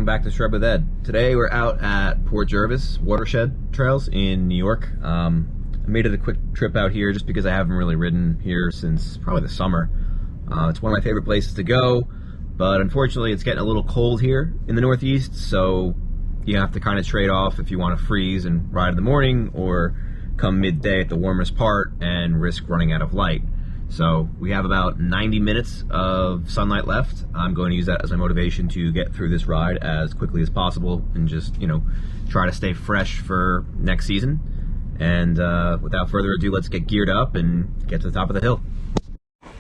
back to Shred with Ed. Today we're out at Port Jervis Watershed Trails in New York. I made it a quick trip out here just because I haven't really ridden here since probably the summer. It's one of my favorite places to go, but unfortunately it's getting a little cold here in the Northeast, so you have to kind of trade off if you want to freeze and ride in the morning or come midday at the warmest part and risk running out of light. So we have about 90 minutes of sunlight left. I'm going to use that as my motivation to get through this ride as quickly as possible and just, try to stay fresh for next season. And without further ado, let's get geared up and get to the top of the hill.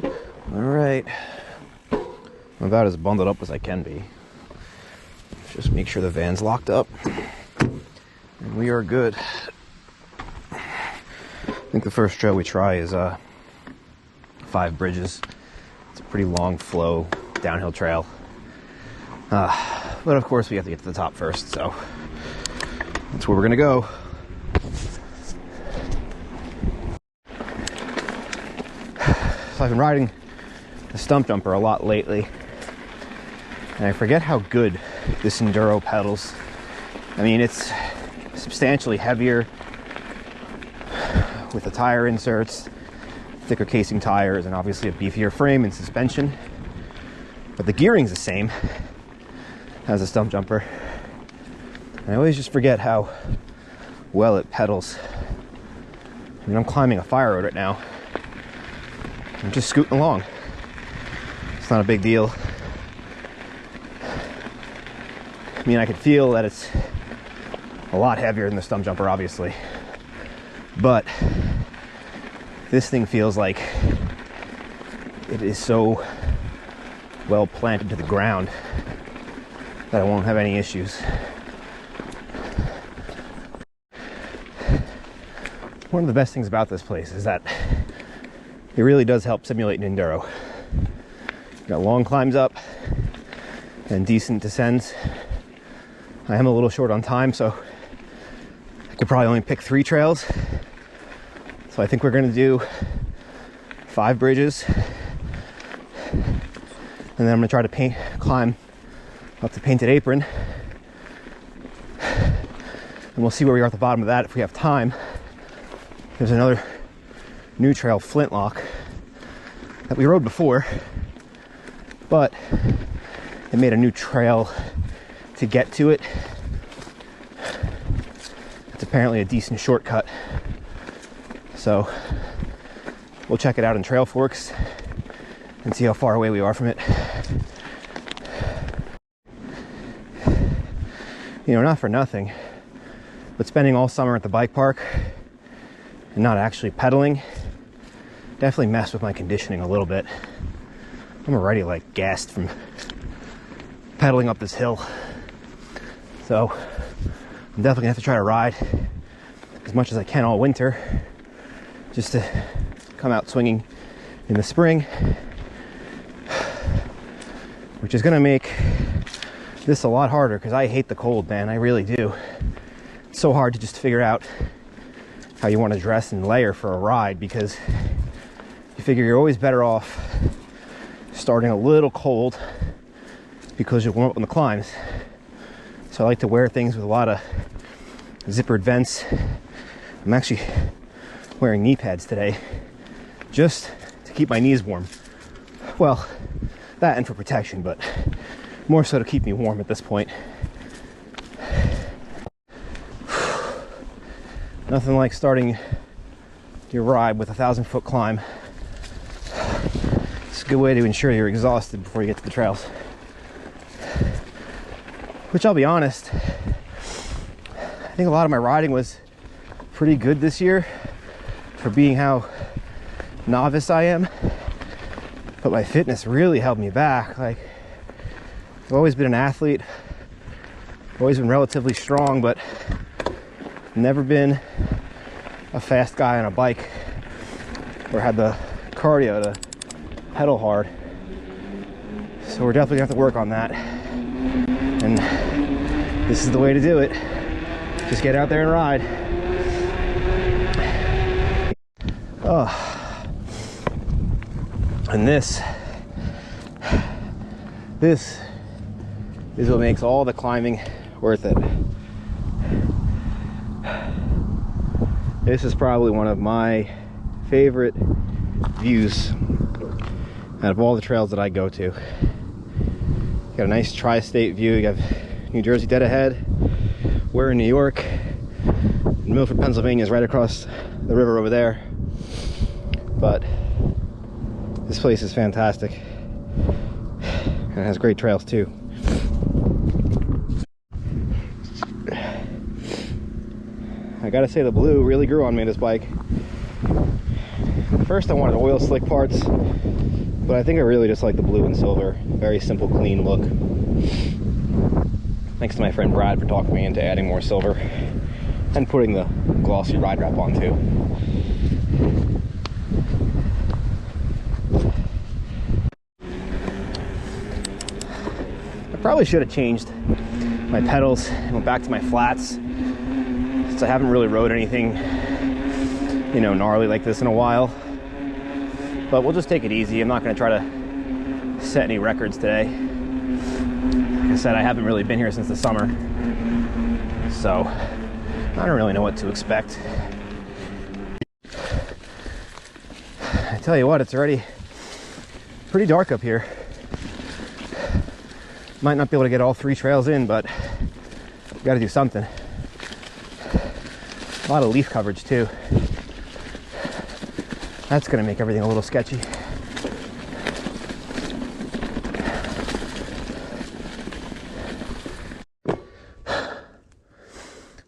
All right, I'm about as bundled up as I can be. Just make sure the van's locked up and we are good. I think the first trail we try is 5 Bridges. It's a pretty long flow downhill trail, but of course we have to get to the top first, so that's where we're gonna go. So I've been riding the stump jumper a lot lately, and I forget how good this Enduro pedals. I mean, it's substantially heavier with the tire inserts, thicker casing tires, and obviously a beefier frame and suspension, but the gearing's the same as a stump jumper. And I always just forget how well it pedals. I mean, I'm climbing a fire road right now. I'm just scooting along. It's not a big deal. I mean, I could feel that it's a lot heavier than the stump jumper, obviously, but this thing feels like it is so well planted to the ground that I won't have any issues. One of the best things about this place is that it really does help simulate an enduro. You got long climbs up and decent descents. I am a little short on time, so I could probably only pick 3 trails. So I think we're gonna do 5 Bridges, and then I'm gonna try to climb up the Painted Apron, and we'll see where we are at the bottom of that if we have time. There's another new trail, Flintlock, that we rode before, but it made a new trail to get to it. It's apparently a decent shortcut. So we'll check it out in Trail Forks and see how far away we are from it. Not for nothing, but spending all summer at the bike park and not actually pedaling definitely messed with my conditioning a little bit. I'm already like gassed from pedaling up this hill. So I'm definitely gonna have to try to ride as much as I can all winter, just to come out swinging in the spring, which is gonna make this a lot harder because I hate the cold, man. I really do. It's so hard to just figure out how you want to dress and layer for a ride, because you figure you're always better off starting a little cold because you'll warm up on the climbs. So I like to wear things with a lot of zippered vents. I'm actually wearing knee pads today just to keep my knees warm. Well, that and for protection, but more so to keep me warm at this point. Nothing like starting your ride with a 1,000-foot climb. It's a good way to ensure you're exhausted before you get to the trails. Which, I'll be honest, I think a lot of my riding was pretty good this year for being how novice I am, but my fitness really held me back. Like, I've always been an athlete, always been relatively strong, but never been a fast guy on a bike or had the cardio to pedal hard. So we're definitely gonna have to work on that, and this is the way to do it. Just get out there and ride. Oh, and this is what makes all the climbing worth it. This is probably one of my favorite views out of all the trails that I go to. You got a nice tri-state view. You have New Jersey dead ahead. We're in New York. Milford, Pennsylvania is right across the river over there. But this place is fantastic. And it has great trails too. I gotta say, the blue really grew on me, this bike. First I wanted oil slick parts, but I think I really just like the blue and silver. Very simple, clean look. Thanks to my friend Brad for talking me into adding more silver and putting the glossy ride wrap on too. I probably should have changed my pedals and went back to my flats, since I haven't really rode anything, you know, gnarly like this in a while. But we'll just take it easy. I'm not going to try to set any records today. Like I said, I haven't really been here since the summer, so I don't really know what to expect. I tell you what, it's already pretty dark up here. Might not be able to get all 3 trails in, but we got to do something. A lot of leaf coverage too. That's going to make everything a little sketchy.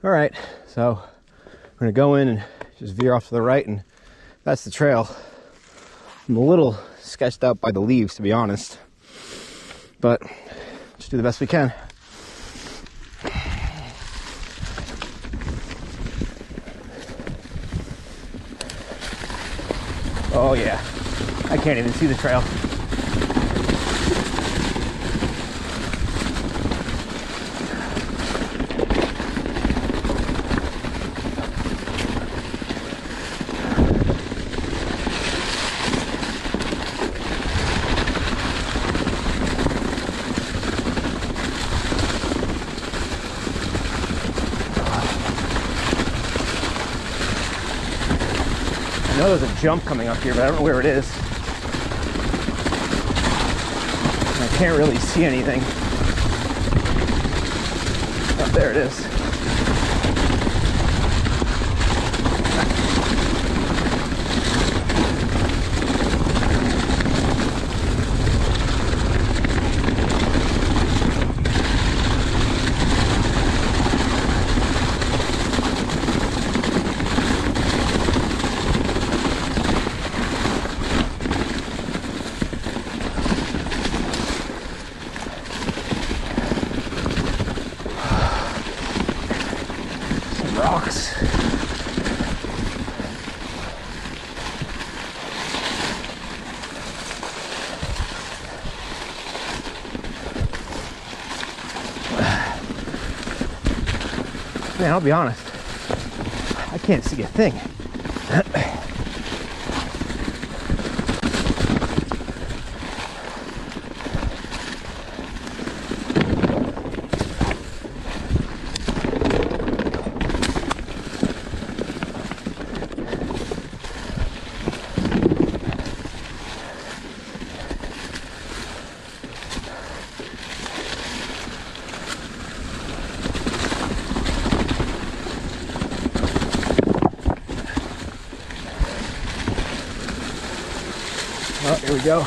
All right, so I'm going to go in and just veer off to the right, and that's the trail. I'm a little sketched out by the leaves, to be honest, but just do the best we can. Oh yeah, I can't even see the trail. I know there's a jump coming up here, but I don't know where it is. I can't really see anything. Oh, there it is. Rocks. Man, I'll be honest, I can't see a thing. Oh, here we go.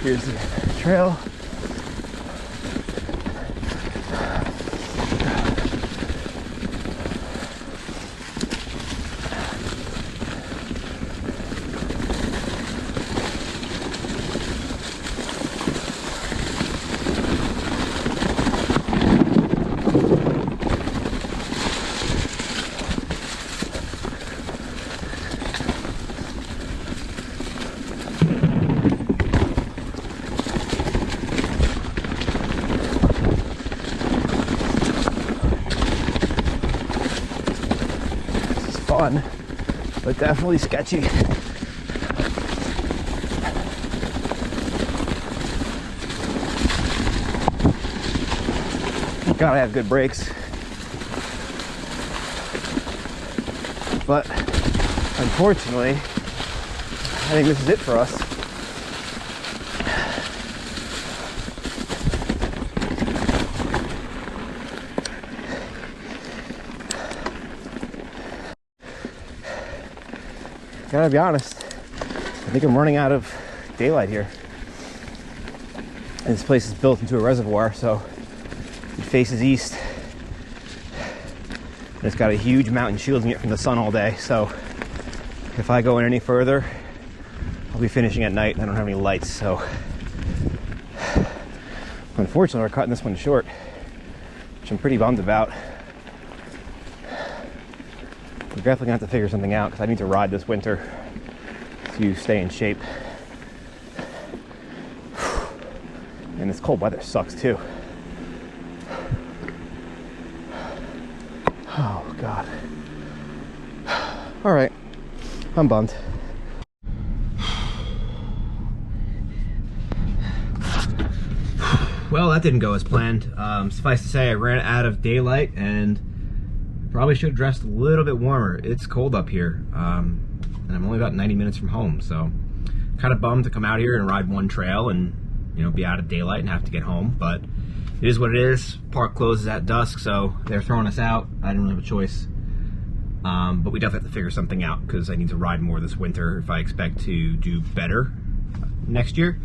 Here's the trail. fun, but definitely sketchy. Gotta have good brakes. But unfortunately, I think this is it for us. Gotta be honest, I think I'm running out of daylight here. And this place is built into a reservoir, so it faces east. And it's got a huge mountain shielding it from the sun all day, so if I go in any further, I'll be finishing at night and I don't have any lights, so unfortunately we're cutting this one short, which I'm pretty bummed about. We're definitely gonna have to figure something out because I need to ride this winter to stay in shape. And this cold weather sucks too. Oh God. All right, I'm bummed. Well, that didn't go as planned. Suffice to say, I ran out of daylight and probably should have dressed a little bit warmer. It's cold up here, and I'm only about 90 minutes from home, so kind of bummed to come out here and ride one trail and, you know, be out of daylight and have to get home, but it is what it is. Park closes at dusk, so they're throwing us out. I didn't really have a choice, but we definitely have to figure something out because I need to ride more this winter if I expect to do better next year.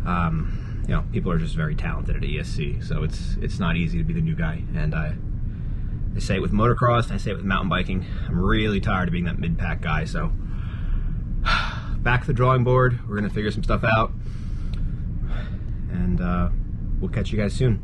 You know, people are just very talented at ESC, so it's not easy to be the new guy, and I say it with motocross, and I say it with mountain biking. I'm really tired of being that mid-pack guy, so back to the drawing board. We're gonna figure some stuff out, and we'll catch you guys soon.